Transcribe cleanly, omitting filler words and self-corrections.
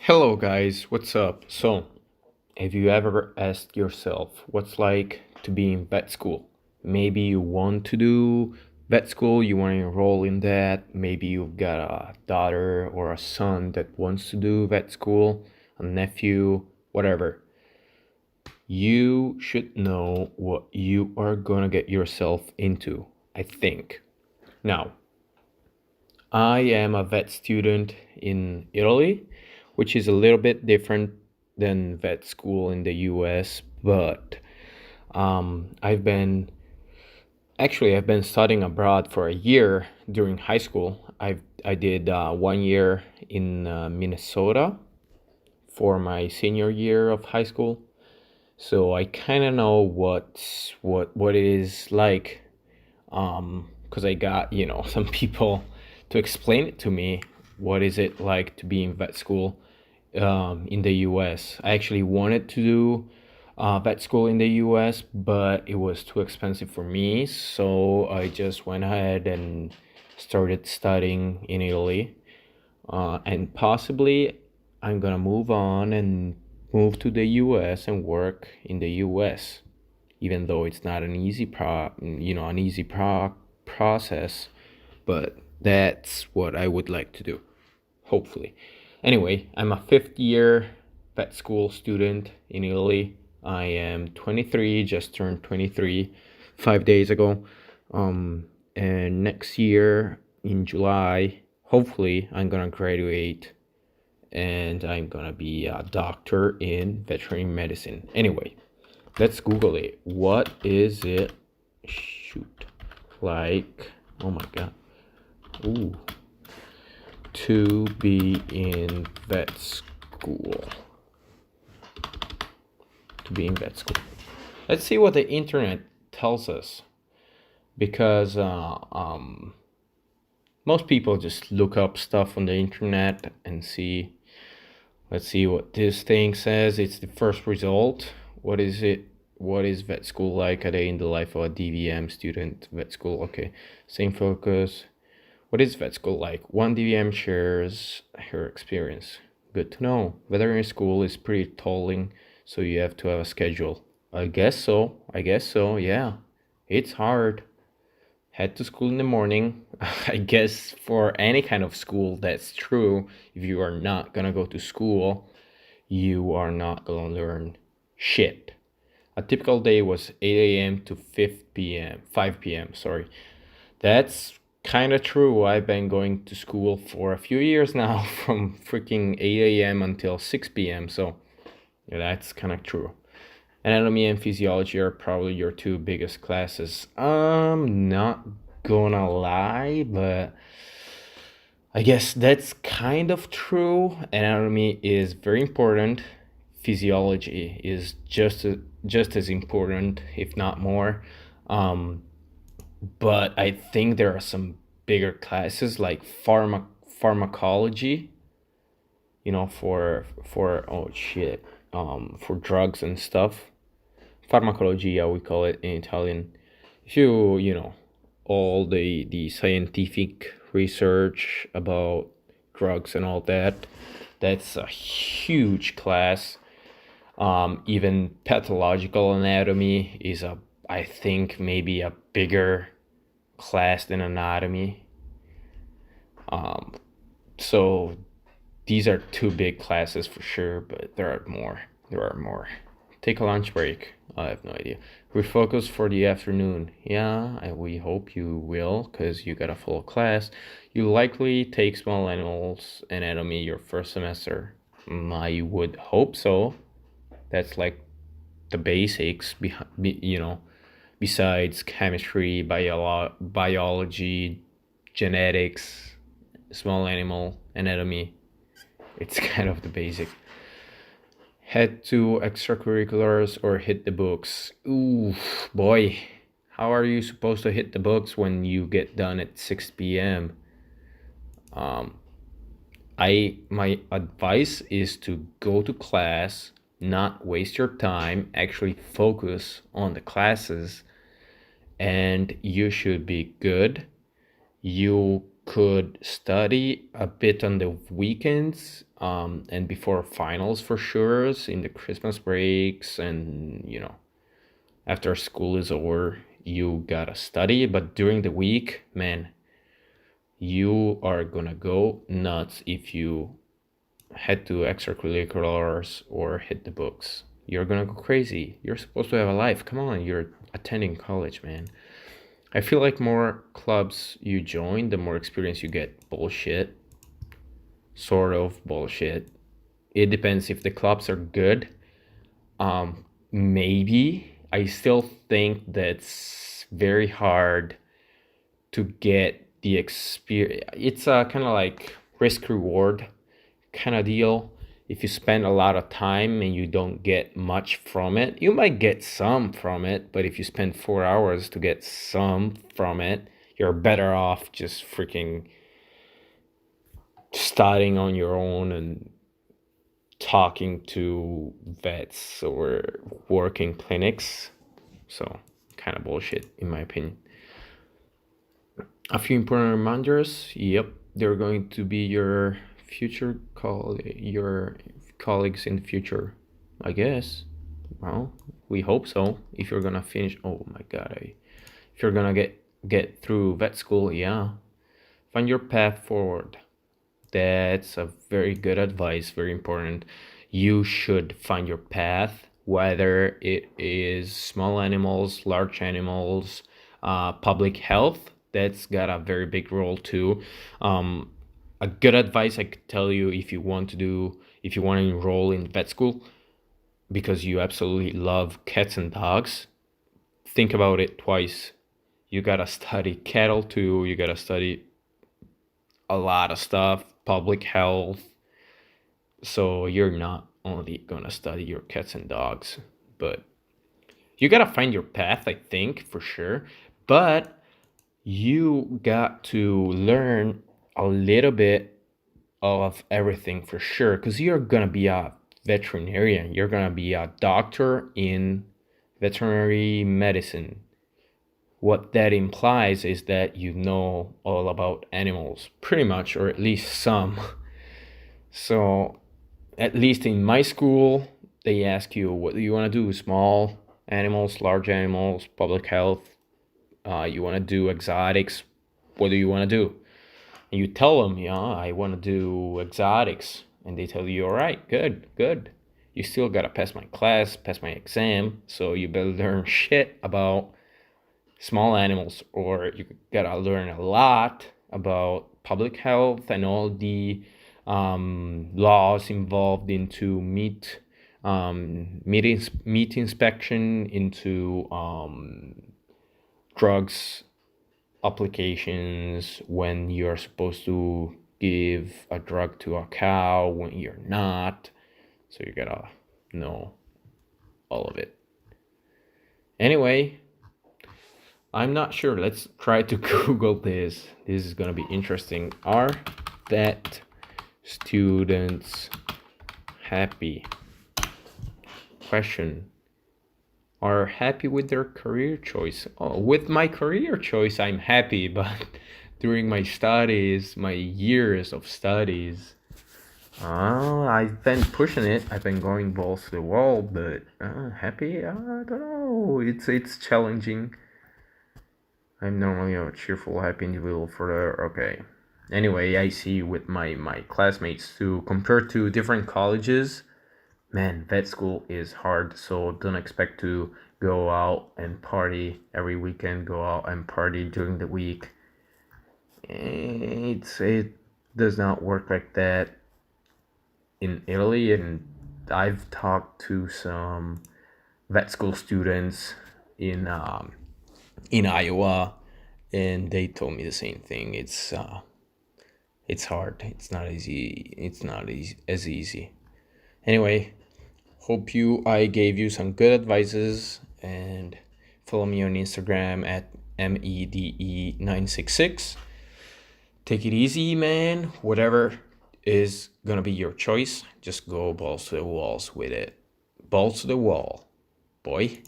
Hello guys, what's up? So, have you ever asked yourself what's like to be in vet school? Maybe you want to do vet school, you want to enroll in that. Maybe you've got a daughter or a son that wants to do vet school, a nephew, whatever. You should know what you are gonna get yourself into, I think. Now, I am a vet student in Italy, which is a little bit different than vet school in the US, but I've been studying abroad for a year during high school. I did 1 year in Minnesota for my senior year of high school, so I kind of know what it is like. Because I got some people to explain it to me. What is it like to be in vet school in the US? I actually wanted to do vet school in the US, but it was too expensive for me, so I just went ahead and started studying in Italy. And possibly I'm gonna move on and move to the US and work in the US, even though it's not an easy process, but that's what I would like to do, hopefully. Anyway, I'm a fifth year vet school student in Italy. I am 23, just turned 23 5 days ago. And next year in July, hopefully, I'm gonna graduate and I'm gonna be a doctor in veterinary medicine. Anyway, let's Google it. What is it? Shoot. Like, oh my god. Ooh. To be in vet school. To be in vet school. Let's see what the internet tells us. Because most people just look up stuff on the internet and see. Let's see what this thing says. It's the first result. What is it? What is vet school like? A day in the life of a DVM student? Vet school, okay. Same focus. What is vet school like? One DVM shares her experience. Good to know. Veterinary school is pretty tolling, so you have to have a schedule. I guess so, yeah. It's hard. Head to school in the morning. I guess for any kind of school, that's true. If you are not gonna go to school, you are not gonna learn shit. A typical day was 8 a.m. to 5 p.m. Sorry. That's kind of true. I've been going to school for a few years now from freaking 8 a.m. until 6 p.m. So yeah, that's kind of true. Anatomy and physiology are probably your two biggest classes. Not gonna lie, but I guess that's kind of true. Anatomy is very important. Physiology is just as important, if not more. But I think there are some bigger classes like pharmacology, for drugs and stuff. Pharmacologia, we call it in Italian. If all the scientific research about drugs and all that, that's a huge class. Even pathological anatomy is I think maybe a bigger class than anatomy. So these are two big classes for sure, but there are more. Take a lunch break. I have no idea. Refocus for the afternoon. Yeah, we hope you will, because you got a full class. You likely take small animals anatomy your first semester. I would hope so. That's like the basics, besides chemistry, biology, genetics, small animal anatomy. It's kind of the basic. Head to extracurriculars or hit the books. Ooh, boy. How are you supposed to hit the books when you get done at 6 p.m.? My advice is to go to class, not waste your time, actually focus on the classes, and you should be good. You could study a bit on the weekends, and before finals for sure, in the Christmas breaks, and after school is over, you gotta study. But during the week, man, you are gonna go nuts if you head to extracurriculars or hit the books. You're gonna go crazy. You're supposed to have a life. Come on, you're attending college, man. I feel like more clubs you join, the more experience you get. Bullshit. Sort of bullshit. It depends if the clubs are good. Maybe. I still think that's very hard to get the experience. It's a kind of like risk reward kind of deal. If you spend a lot of time and you don't get much from it, you might get some from it, but if you spend 4 hours to get some from it, you're better off just freaking studying on your own and talking to vets or working clinics. So, kind of bullshit, in my opinion. A few important reminders. Yep, they're going to be your your colleagues in the future, I guess. Well, we hope so. If you're gonna finish, oh my god, if you're gonna get through vet school, yeah, find your path forward. That's a very good advice, very important. You should find your path, whether it is small animals, large animals, public health. That's got a very big role too. A good advice I could tell you, if you want to enroll in vet school because you absolutely love cats and dogs, think about it twice. You gotta study cattle too. You gotta study a lot of stuff, public health. So you're not only gonna study your cats and dogs, but you gotta find your path, I think, for sure. But you got to learn a little bit of everything for sure, because you're gonna be a veterinarian. You're gonna be a doctor in veterinary medicine. What that implies is that you know all about animals, pretty much, or at least some. So, at least in my school, they ask you, what do you want to do? Small animals, large animals, public health. You want to do exotics? What do you want to do? And you tell them, yeah, I want to do exotics. And they tell you, all right, good, good. You still got to pass my class, pass my exam. So you better learn shit about small animals, or you gotta learn a lot about public health and all the laws involved into meat inspection, into drugs applications, when you're supposed to give a drug to a cow, when you're not. So you gotta know all of it. Anyway, I'm not sure. Let's try to Google this. This is going to be interesting. Are vet students happy? Question. Are happy with their career choice? Oh, with my career choice, I'm happy. But during my studies, my years of studies, I've been pushing it. I've been going balls to the wall. But happy? I don't know. It's challenging. I'm normally a cheerful, happy individual for the... Okay. Anyway, I see with my classmates too, compared to different colleges, man, vet school is hard. So don't expect to go out and party every weekend, go out and party during the week. It does not work like that in Italy. And I've talked to some vet school students in Iowa, and they told me the same thing. It's hard. It's not easy. It's not as easy. Anyway, hope I gave you some good advices, and follow me on Instagram at MEDE966. Take it easy, man. Whatever is gonna be your choice, just go balls to the walls with it. Balls to the wall, boy.